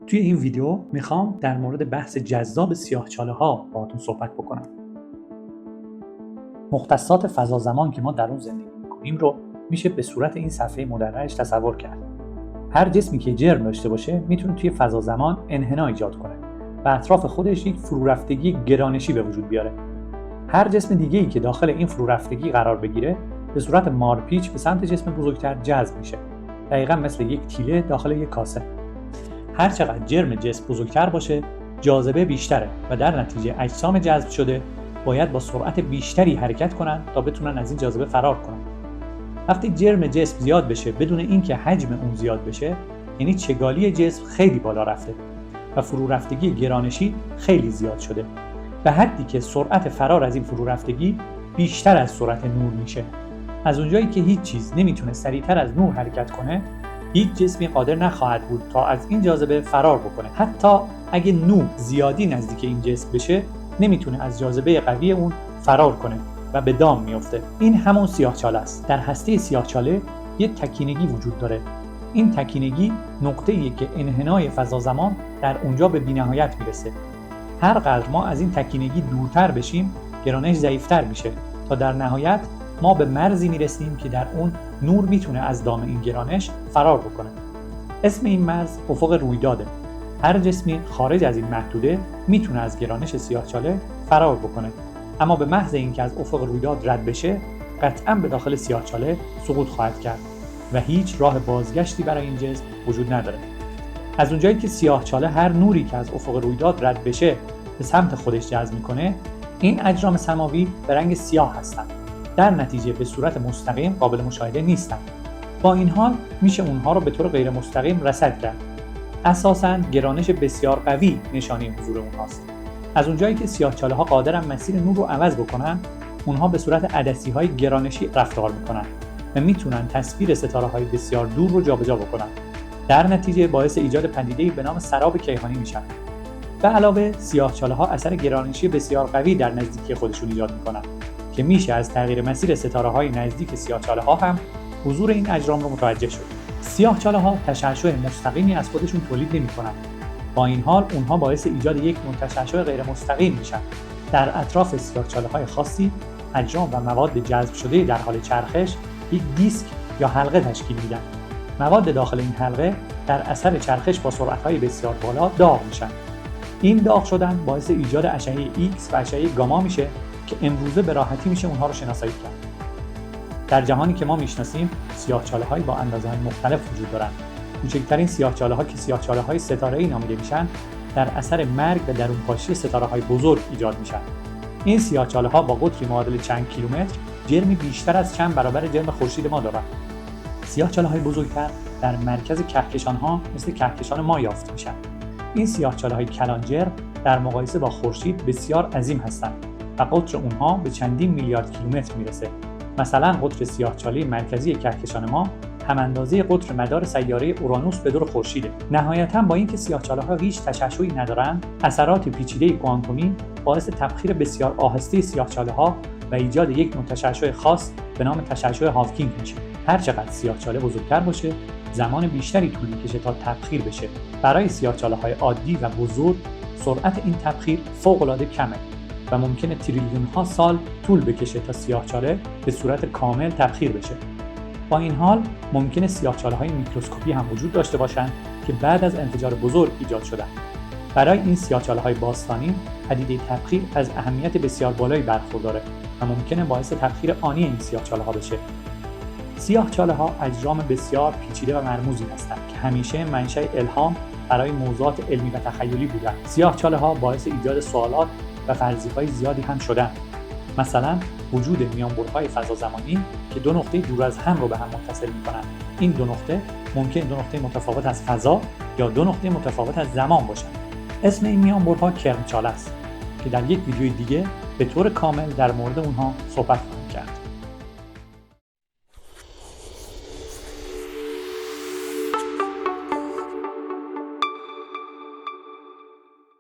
توی این ویدیو میخوام در مورد بحث جذاب سیاه‌چاله‌ها باهاتون صحبت بکنم. مختصات فضا زمان که ما در اون زندگی میکنیم رو میشه به صورت این صفحه مدرج تصور کرد. هر جسمی که جرم داشته باشه میتونه توی فضا زمان انحنا ایجاد کنه و اطراف خودش یک فرورفتگی گرانشی به وجود بیاره. هر جسم دیگه‌ای که داخل این فرورفتگی قرار بگیره به صورت مارپیچ به سمت جسم بزرگتر جذب میشه. دقیقاً مثل یک تیله داخل یک کاسه. هر چقدر جرم جسم بزرگتر باشه جاذبه بیشتره و در نتیجه اجسام جذب شده باید با سرعت بیشتری حرکت کنن تا بتونن از این جاذبه فرار کنن. وقتی جرم جسم زیاد بشه بدون اینکه حجم اون زیاد بشه یعنی چگالی جسم خیلی بالا رفته و فرورفتگی گرانشی خیلی زیاد شده به حدی که سرعت فرار از این فرورفتگی بیشتر از سرعت نور میشه. از اونجایی که هیچ چیز نمیتونه سریعتر از نور حرکت کنه هیچ جسمی قادر نخواهد بود تا از این جاذبه فرار بکنه. حتی اگه نور زیادی نزدیک این جسم بشه نمیتونه از جاذبه قوی اون فرار کنه و به دام میفته. این همون سیاه‌چاله است. در هسته سیاه‌چاله یک تکینگی وجود داره. این تکینگی نقطه‌ایه که انحنای فضا زمان در اونجا به بی‌نهایت میرسه. هر قدر ما از این تکینگی دورتر بشیم گرانش ضعیف‌تر میشه تا در نهایت ما به مرزی میرسیم که در اون نور میتونه از دام این گرانش فرار بکنه. اسم این مرز افق رویداده. هر جسمی خارج از این محدوده میتونه از گرانش سیاه‌چاله فرار بکنه، اما به محض اینکه از افق رویداد رد بشه قطعاً به داخل سیاه‌چاله سقوط خواهد کرد و هیچ راه بازگشتی برای این جسم وجود نداره. از اونجایی که سیاه‌چاله هر نوری که از افق رویداد رد بشه به سمت خودش جذب میکنه، این اجرام سماوی به رنگ سیاه هستند. در نتیجه به صورت مستقیم قابل مشاهده نیستند. با این حال میشه اونها رو به طور غیر مستقیم رصد کرد. اساساً گرانش بسیار قوی نشانه حضور اونهاست. از اونجایی که سیاه‌چاله‌ها قادرن مسیر نور رو عوض بکنن، اونها به صورت عدسی‌های گرانشی رفتار میکنن و میتونن تصویر ستاره‌های بسیار دور رو جابجا بکنن. در نتیجه باعث ایجاد پدیده‌ای به نام سراب کیهانی میشن. به علاوه سیاه‌چاله‌ها اثر گرانشی بسیار قوی در نزدیکی خودشون ایجاد میکنن که میشه از تغییر مسیر ستاره‌های نزدیک سیاه‌چاله‌ها هم حضور این اجرام رو متوجه شد. سیاه‌چاله‌ها تشعشع مستقیمی از خودشون تولید نمی‌کنن. با این حال اونها باعث ایجاد یک نوع تشعشع غیر مستقیم میشن. در اطراف سیاه‌چاله‌های خاصی اجرام و مواد جذب شده در حال چرخش یک دیسک یا حلقه تشکیل میدن. مواد داخل این حلقه در اثر چرخش با سرعت‌های بسیار بالا داغ میشن. این داغ شدن باعث ایجاد اشعه ایکس و اشعه گاما میشه که امروزه به راحتی میشه اونها رو شناسایی کرد. در جهانی که ما میشناسیم سیاه‌چاله‌هایی با اندازه‌های مختلف وجود دارند. کوچکترین سیاه‌چاله‌ها که سیاه‌چاله‌های ستاره‌ای نامیده میشن در اثر مرگ و درون‌پاشی ستاره‌های بزرگ ایجاد میشن. این سیاه‌چاله‌ها با قطری معادل چند کیلومتر جرمی بیشتر از چند برابر جرم خورشید ما دارند. سیاه‌چاله‌های بزرگتر در مرکز کهکشان‌ها مثل کهکشان ما یافت میشن. این سیاه‌چاله‌های کلانجر در مقایسه با خورشید بسیار عظیم هستند و قطر اونها به چندین میلیارد کیلومتر میرسه. مثلا قطر سیاه‌چاله مرکزی کهکشان ما هم اندازه قطر مدار سیاره اورانوس به دور خورشیده. نهایتاً با اینکه سیاه‌چاله‌ها هیچ تشعشعی ندارند، اثرات پیچیده کوانتومی باعث تبخیر بسیار آهسته سیاه‌چاله‌ها و ایجاد یک نوع تشعشع خاص به نام تشعشع هاوکینگ میشه. هر چقدر سیاه‌چاله بزرگتر باشه، زمان بیشتری طول می‌کشه تا تبخیر بشه. برای سیاه‌چاله‌های عادی و بزرگ، سرعت این تبخیر فوق‌العاده کمه و ممکنه تریلیون ها سال طول بکشه تا سیاه‌چاله به صورت کامل تبخیر بشه. با این حال ممکنه سیاه‌چاله‌های میکروسکوپی هم وجود داشته باشند که بعد از انفجار بزرگ ایجاد شدن. برای این سیاه‌چاله‌های باستانی پدیده تبخیر از اهمیت بسیار بالایی برخورداره و ممکنه باعث تبخیر آنی این سیاه‌چاله‌ها بشه. سیاه‌چاله‌ها اجرام بسیار پیچیده و مرموزی هستند که همیشه منشأ الهام برای موضوعات علمی و تخیلی بودند. سیاه‌چاله‌ها باعث ایجاد سوالات و فرضیه‌های زیادی هم شدن. مثلا وجود میانبرهای فضا زمانی که دو نقطه دور از هم رو به هم متصل می‌کنند. این دو نقطه ممکن دو نقطه متفاوت از فضا یا دو نقطه متفاوت از زمان باشند. اسم این میانبرها کرم‌چاله است که در یک ویدیوی دیگه به طور کامل در مورد اونها صحبت خواهیم کرد.